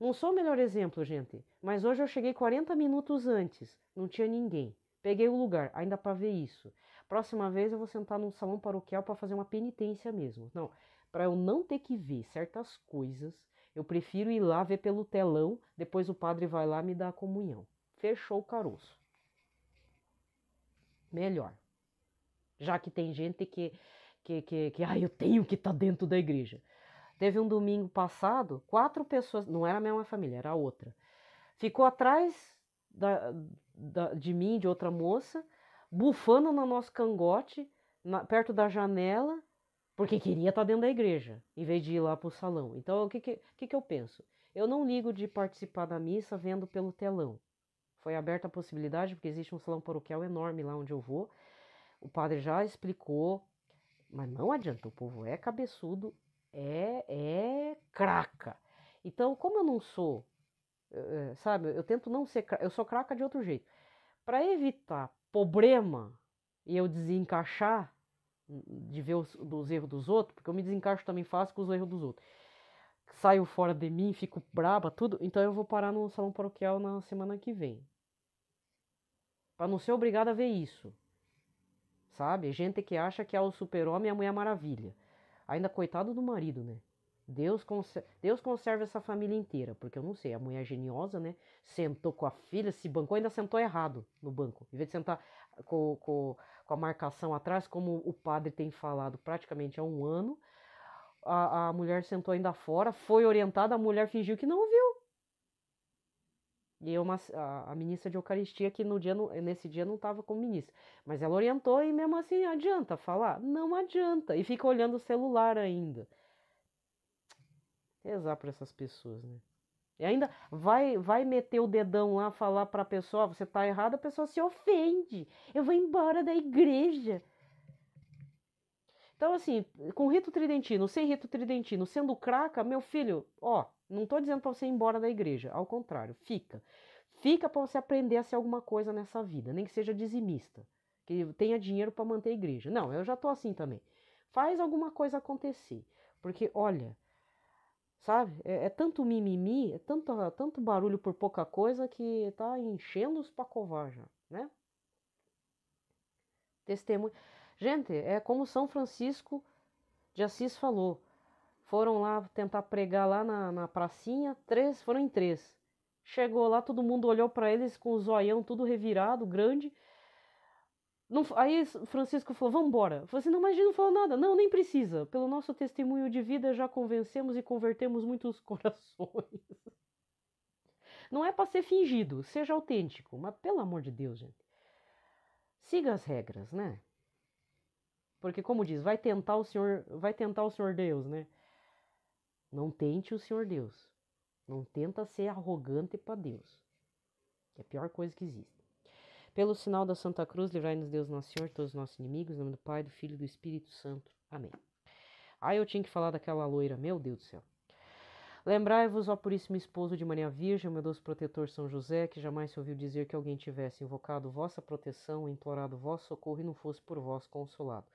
Não sou o melhor exemplo, gente, mas hoje eu cheguei 40 minutos antes, não tinha ninguém. Peguei o lugar, ainda para ver isso. Próxima vez eu vou sentar num salão paroquial para fazer uma penitência mesmo. Não, para eu não ter que ver certas coisas, eu prefiro ir lá ver pelo telão, depois o padre vai lá e me dá a comunhão. Fechou o caroço. Melhor. Já que tem gente que eu tenho que estar dentro da igreja. Teve um domingo passado, 4 pessoas, não era a mesma família, era a outra. Ficou atrás de mim, de outra moça, bufando no nosso cangote, perto da janela, porque queria estar dentro da igreja, em vez de ir lá para o salão. Então, o que eu penso? Eu não ligo de participar da missa vendo pelo telão. Foi aberta a possibilidade, porque existe um salão paroquial enorme lá onde eu vou. O padre já explicou, mas não adianta, o povo é cabeçudo, é craca. Então, como eu não sou, sabe, eu tento não ser, eu sou craca de outro jeito. Para evitar problema e eu desencaixar de ver os erros dos outros, porque eu me desencaixo também fácil com os erros dos outros. Saio fora de mim, fico braba, tudo, então eu vou parar no salão paroquial na semana que vem. Para não ser obrigada a ver isso. Sabe? Gente que acha que é o super-homem e a Mulher Maravilha. Ainda coitado do marido, né? Deus conserva essa família inteira, porque eu não sei, a mulher geniosa, né? Sentou com a filha, se bancou, ainda sentou errado no banco. Em vez de sentar com a marcação atrás, como o padre tem falado praticamente há um ano, a mulher sentou ainda fora, foi orientada, a mulher fingiu que não viu. E a ministra de Eucaristia, que nesse dia não estava como ministra. Mas ela orientou e mesmo assim adianta falar? Não adianta. E fica olhando o celular ainda. Rezar para essas pessoas, né? E ainda vai meter o dedão lá, falar para a pessoa: você tá errado, a pessoa se ofende. Eu vou embora da igreja. Então, assim, com rito tridentino, sem rito tridentino, sendo craca, meu filho, ó, não tô dizendo para você ir embora da igreja. Ao contrário, fica. Fica para você aprender a ser alguma coisa nessa vida, nem que seja dizimista, que tenha dinheiro para manter a igreja. Não, eu já tô assim também. Faz alguma coisa acontecer, porque olha, sabe, é tanto mimimi, é tanto barulho por pouca coisa que tá enchendo os pacová já, né? Testemunho. Gente, é como São Francisco de Assis falou. Foram lá tentar pregar lá na pracinha, foram em 3. Chegou lá, todo mundo olhou para eles com o zoião tudo revirado, grande. Não, aí Francisco falou, vamos embora. Eu falei assim, não, mas a gente não falou nada. Não, nem precisa. Pelo nosso testemunho de vida já convencemos e convertemos muitos corações. Não é para ser fingido, seja autêntico. Mas pelo amor de Deus, gente. Siga as regras, né? Porque como diz, vai tentar o Senhor Deus, né? Não tente o Senhor Deus. Não tenta ser arrogante para Deus. É a pior coisa que existe. Pelo sinal da Santa Cruz, livrai-nos Deus nosso Senhor, todos os nossos inimigos, em nome do Pai, do Filho e do Espírito Santo. Amém. Aí eu tinha que falar daquela loira, meu Deus do céu. Lembrai-vos, ó Puríssimo Esposo de Maria Virgem, meu doce protetor São José, que jamais se ouviu dizer que alguém tivesse invocado vossa proteção, implorado vosso socorro e não fosse por vós consolado.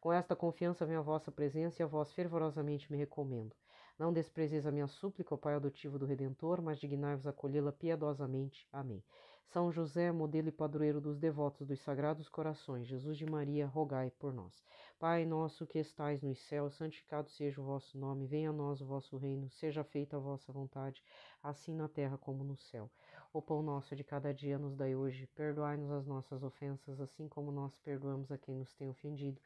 Com esta confiança vem a vossa presença e a vós fervorosamente me recomendo. Não desprezeis a minha súplica, ó Pai adotivo do Redentor, mas dignai-vos acolhê-la piedosamente. Amém. São José, modelo e padroeiro dos devotos dos Sagrados Corações, Jesus de Maria, rogai por nós. Pai nosso que estais nos céus, santificado seja o vosso nome, venha a nós o vosso reino, seja feita a vossa vontade, assim na terra como no céu. O pão nosso de cada dia nos dai hoje, perdoai-nos as nossas ofensas, assim como nós perdoamos a quem nos tem ofendido.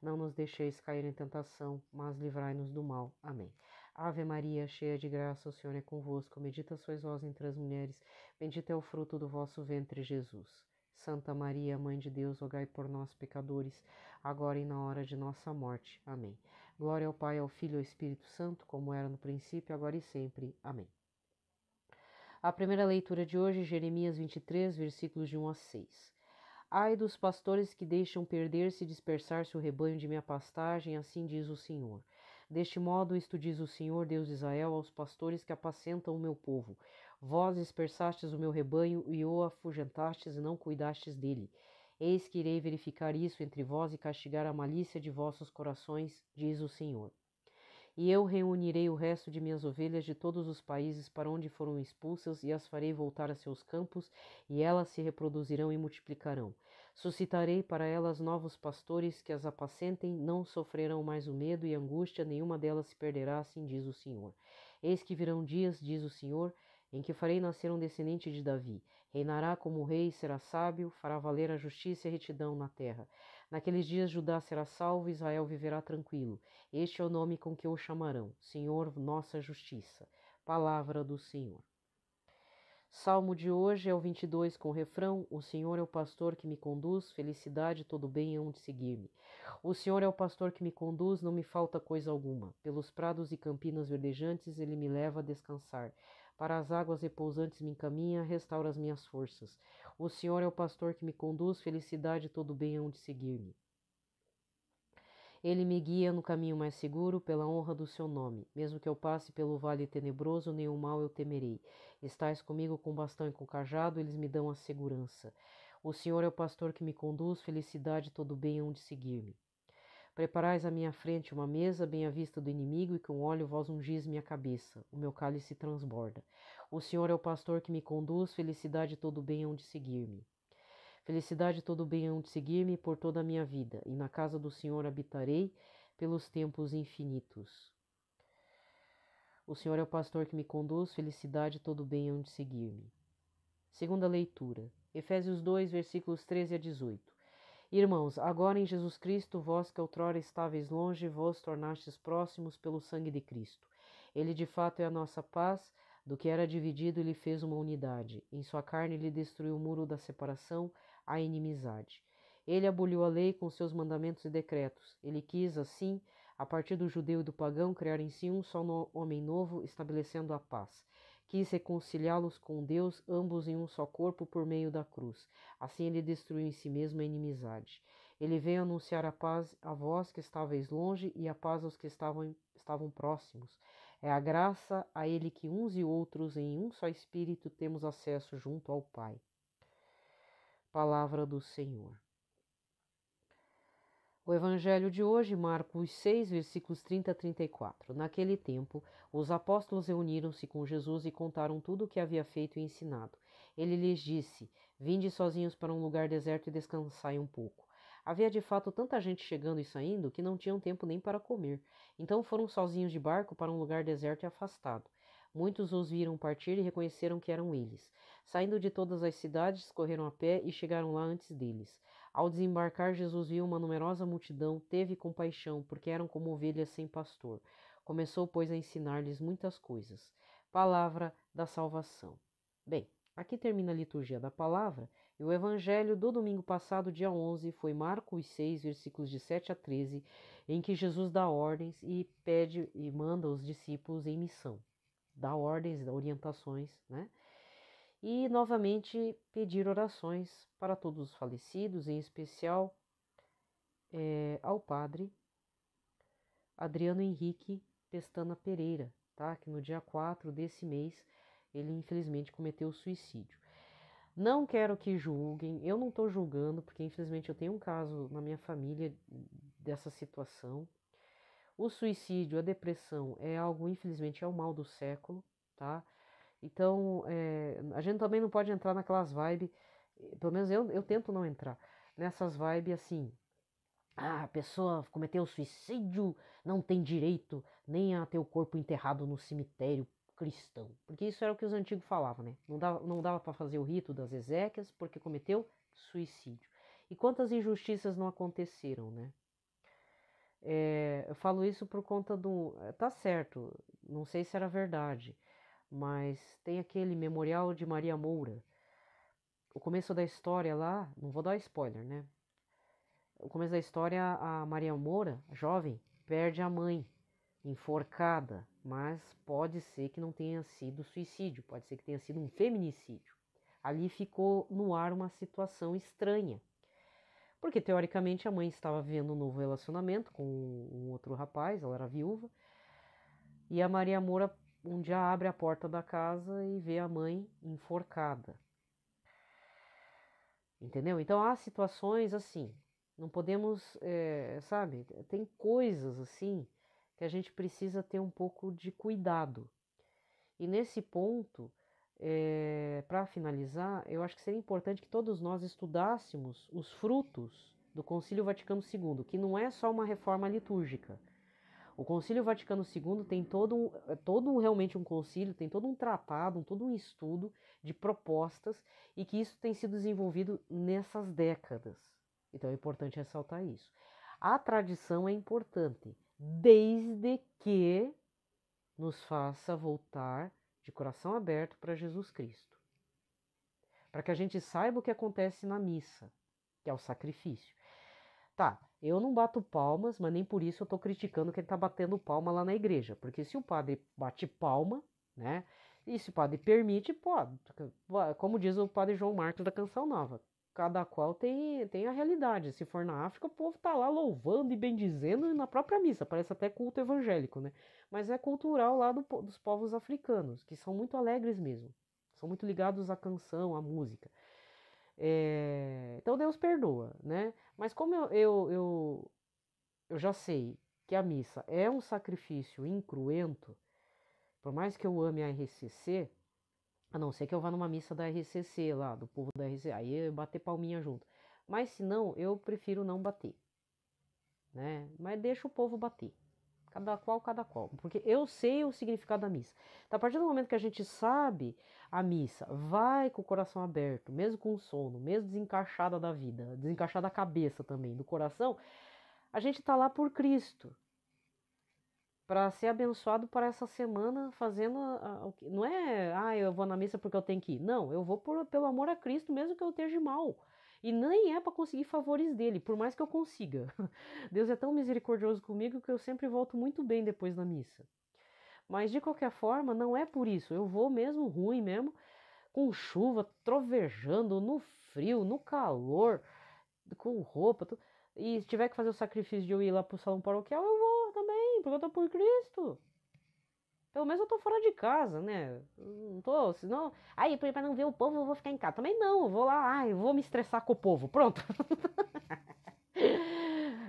Não nos deixeis cair em tentação, mas livrai-nos do mal. Amém. Ave Maria, cheia de graça, o Senhor é convosco, bendita sois vós entre as mulheres, bendito é o fruto do vosso ventre, Jesus. Santa Maria, Mãe de Deus, rogai por nós, pecadores, agora e na hora de nossa morte. Amém. Glória ao Pai, ao Filho e ao Espírito Santo, como era no princípio, agora e sempre. Amém. A primeira leitura de hoje, Jeremias 23, versículos de 1 a 6. Ai dos pastores que deixam perder-se e dispersar-se o rebanho de minha pastagem, assim diz o Senhor. Deste modo, isto diz o Senhor, Deus de Israel, aos pastores que apacentam o meu povo. Vós dispersastes o meu rebanho e o afugentastes e não cuidastes dele. Eis que irei verificar isso entre vós e castigar a malícia de vossos corações, diz o Senhor. E eu reunirei o resto de minhas ovelhas de todos os países para onde foram expulsas e as farei voltar a seus campos, e elas se reproduzirão e multiplicarão. Suscitarei para elas novos pastores que as apacentem, não sofrerão mais o medo e angústia, nenhuma delas se perderá, assim diz o Senhor. Eis que virão dias, diz o Senhor, em que farei nascer um descendente de Davi. Reinará como rei, será sábio, fará valer a justiça e a retidão na terra. Naqueles dias Judá será salvo, Israel viverá tranquilo. Este é o nome com que o chamarão, Senhor, nossa justiça. Palavra do Senhor. Salmo de hoje é o 22 com o refrão: O Senhor é o pastor que me conduz, felicidade e todo bem hão de seguir-me. O Senhor é o pastor que me conduz, não me falta coisa alguma. Pelos prados e campinas verdejantes ele me leva a descansar. Para as águas repousantes me encaminha, restaura as minhas forças. O Senhor é o pastor que me conduz, felicidade e todo bem hão de seguir-me. Ele me guia no caminho mais seguro, pela honra do seu nome. Mesmo que eu passe pelo vale tenebroso, nenhum mal eu temerei. Estais comigo com bastão e com cajado, eles me dão a segurança. O Senhor é o pastor que me conduz, felicidade e todo bem hão de seguir-me. Preparais à minha frente uma mesa, bem à vista do inimigo, e com óleo vós ungis minha cabeça. O meu cálice transborda. O Senhor é o pastor que me conduz, felicidade e todo bem hão de seguir-me. Felicidade e todo bem hão de seguir-me por toda a minha vida, e na casa do Senhor habitarei pelos tempos infinitos. O Senhor é o pastor que me conduz, felicidade e todo bem hão de seguir-me. Segunda leitura, Efésios 2, versículos 13 a 18. Irmãos, agora em Jesus Cristo, vós que outrora estáveis longe, vos tornastes próximos pelo sangue de Cristo. Ele de fato é a nossa paz, do que era dividido ele fez uma unidade. Em sua carne ele destruiu o muro da separação, a inimizade. Ele aboliu a lei com seus mandamentos e decretos. Ele quis, assim, a partir do judeu e do pagão, criar em si um só homem novo, estabelecendo a paz. Quis reconciliá-los com Deus, ambos em um só corpo, por meio da cruz. Assim ele destruiu em si mesmo a inimizade. Ele veio anunciar a paz a vós que estáveis longe e a paz aos que estavam próximos. É a graça a ele que uns e outros, em um só Espírito, temos acesso junto ao Pai. Palavra do Senhor. O Evangelho de hoje, Marcos 6, versículos 30 a 34. Naquele tempo, os apóstolos reuniram-se com Jesus e contaram tudo o que havia feito e ensinado. Ele lhes disse: Vinde sozinhos para um lugar deserto e descansai um pouco. Havia de fato tanta gente chegando e saindo que não tinham tempo nem para comer. Então foram sozinhos de barco para um lugar deserto e afastado. Muitos os viram partir e reconheceram que eram eles. Saindo de todas as cidades, correram a pé e chegaram lá antes deles. Ao desembarcar, Jesus viu uma numerosa multidão, teve compaixão, porque eram como ovelhas sem pastor. Começou, pois, a ensinar-lhes muitas coisas. Palavra da salvação. Bem, aqui termina a liturgia da palavra, e o evangelho do domingo passado, dia 11, foi Marcos 6, versículos de 7 a 13, em que Jesus dá ordens e pede e manda os discípulos em missão. Dá ordens, dá orientações, né? E novamente pedir orações para todos os falecidos, em especial ao padre Adriano Henrique Pestana Pereira, tá? Que no dia 4 desse mês ele infelizmente cometeu suicídio. Não quero que julguem, eu não estou julgando, porque infelizmente eu tenho um caso na minha família dessa situação. O suicídio, a depressão é algo, infelizmente, é o mal do século, tá? Então, a gente também não pode entrar naquelas vibes, pelo menos eu tento não entrar, nessas vibes assim, a pessoa cometeu suicídio, não tem direito nem a ter o corpo enterrado no cemitério cristão, porque isso era o que os antigos falavam, né? Não dava para fazer o rito das exéquias porque cometeu suicídio. E quantas injustiças não aconteceram, né? Eu falo isso por conta do. Tá certo, não sei se era verdade, mas tem aquele memorial de Maria Moura. O começo da história lá, não vou dar spoiler, né? O começo da história, a Maria Moura, jovem, perde a mãe, enforcada, mas pode ser que não tenha sido suicídio, pode ser que tenha sido um feminicídio. Ali ficou no ar uma situação estranha, porque teoricamente a mãe estava vivendo um novo relacionamento com um outro rapaz, ela era viúva, e a Maria Moura um dia abre a porta da casa e vê a mãe enforcada. Entendeu? Então há situações assim, não podemos, sabe, tem coisas assim que a gente precisa ter um pouco de cuidado. E nesse ponto, para finalizar, eu acho que seria importante que todos nós estudássemos os frutos do Concílio Vaticano II, que não é só uma reforma litúrgica. O Concílio Vaticano II tem realmente um concílio, tem todo um tratado, todo um estudo de propostas e que isso tem sido desenvolvido nessas décadas. Então é importante ressaltar isso. A tradição é importante, desde que nos faça voltar de coração aberto para Jesus Cristo. Para que a gente saiba o que acontece na missa, que é o sacrifício. Tá, eu não bato palmas, mas nem por isso eu tô criticando que ele tá batendo palma lá na igreja. Porque se o padre bate palma, né? E se o padre permite, pode. Como diz o padre João Marcos da Canção Nova, cada qual tem a realidade. Se for na África, o povo tá lá louvando e bendizendo na própria missa. Parece até culto evangélico, né? Mas é cultural lá dos povos africanos, que são muito alegres mesmo. São muito ligados à canção, à música. Então Deus perdoa, né? Mas como eu já sei que a missa é um sacrifício incruento, por mais que eu ame a RCC, a não ser que eu vá numa missa da RCC lá, do povo da RCC, aí eu bater palminha junto. Mas se não, eu prefiro não bater, né? Mas deixa o povo bater. Cada qual. Porque eu sei o significado da missa. Então, a partir do momento que a gente sabe a missa, vai com o coração aberto, mesmo com sono, mesmo desencaixada da vida, desencaixada da cabeça também, do coração, a gente está lá por Cristo. Para ser abençoado para essa semana fazendo não é, eu vou na missa porque eu tenho que ir. Não, eu vou pelo amor a Cristo, mesmo que eu esteja mal. E nem é para conseguir favores dele, por mais que eu consiga. Deus é tão misericordioso comigo que eu sempre volto muito bem depois da missa. Mas de qualquer forma, não é por isso. Eu vou mesmo ruim mesmo, com chuva, trovejando, no frio, no calor, com roupa. E se tiver que fazer o sacrifício de eu ir lá pro salão paroquial, eu vou também, porque eu tô por Cristo. Pelo menos eu tô fora de casa, né? Não tô, senão. Aí, pra não ver o povo, eu vou ficar em casa. Também não, eu vou lá, eu vou me estressar com o povo. Pronto.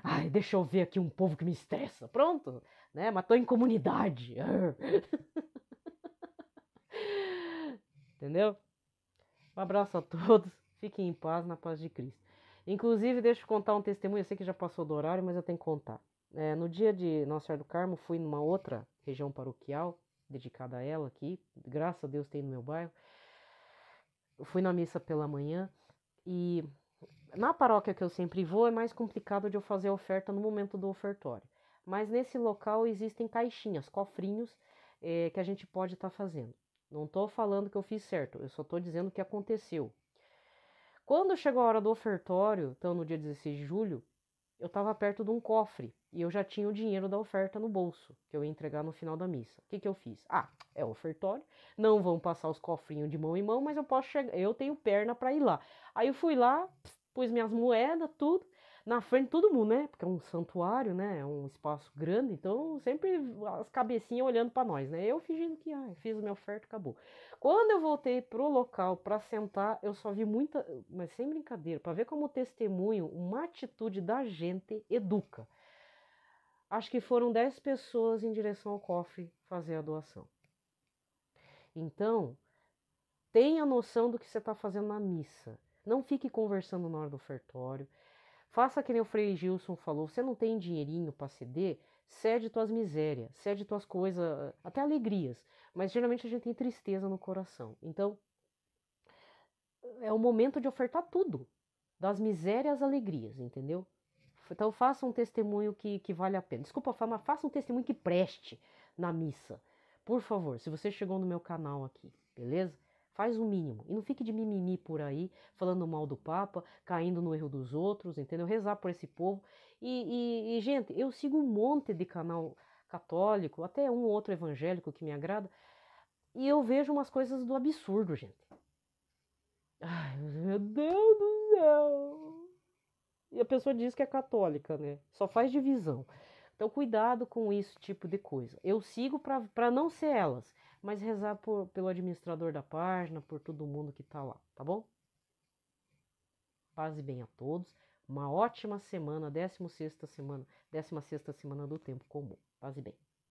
Ai, deixa eu ver aqui um povo que me estressa. Pronto, né? Mas tô em comunidade. Entendeu? Um abraço a todos. Fiquem em paz, na paz de Cristo. Inclusive, deixa eu contar um testemunho, eu sei que já passou do horário, mas eu tenho que contar. No dia de Nossa Senhora do Carmo, fui numa outra região paroquial, dedicada a ela aqui, graças a Deus tem no meu bairro. Eu fui na missa pela manhã e na paróquia que eu sempre vou é mais complicado de eu fazer a oferta no momento do ofertório. Mas nesse local existem caixinhas, cofrinhos, que a gente pode estar fazendo. Não estou falando que eu fiz certo, eu só estou dizendo o que aconteceu. Quando chegou a hora do ofertório, então no dia 16 de julho, eu estava perto de um cofre e eu já tinha o dinheiro da oferta no bolso, que eu ia entregar no final da missa. O que, que eu fiz? Ah, é ofertório, não vão passar os cofrinhos de mão em mão, mas eu posso chegar, eu tenho perna para ir lá. Aí eu fui lá, pus minhas moedas, tudo, na frente de todo mundo, né? Porque é um santuário, né? É um espaço grande, então sempre as cabecinhas olhando para nós, né? Eu fingindo que fiz a minha oferta, acabou. Quando eu voltei pro local para sentar, eu só vi muita, mas sem brincadeira, para ver como testemunho, uma atitude da gente educa. Acho que foram 10 pessoas em direção ao cofre fazer a doação. Então, tenha noção do que você está fazendo na missa. Não fique conversando na hora do ofertório. Faça que nem o Frei Gilson falou, você não tem dinheirinho para ceder, cede tuas misérias, cede tuas coisas, até alegrias. Mas geralmente a gente tem tristeza no coração. Então, é o momento de ofertar tudo, das misérias às alegrias, entendeu? Então faça um testemunho que vale a pena. Desculpa falar, mas faça um testemunho que preste na missa. Por favor, se você chegou no meu canal aqui, beleza? Faz o mínimo. E não fique de mimimi por aí, falando mal do Papa, caindo no erro dos outros, entendeu? Rezar por esse povo. Gente, eu sigo um monte de canal católico, até um ou outro evangélico que me agrada, e eu vejo umas coisas do absurdo, gente. Ai, meu Deus do céu! E a pessoa diz que é católica, né? Só faz divisão. Então, cuidado com esse tipo de coisa. Eu sigo para não ser elas, mas rezar pelo administrador da página, por todo mundo que tá lá, tá bom? Paz e bem a todos. Uma ótima semana, 16ª semana, 16ª semana do tempo comum. Paz e bem.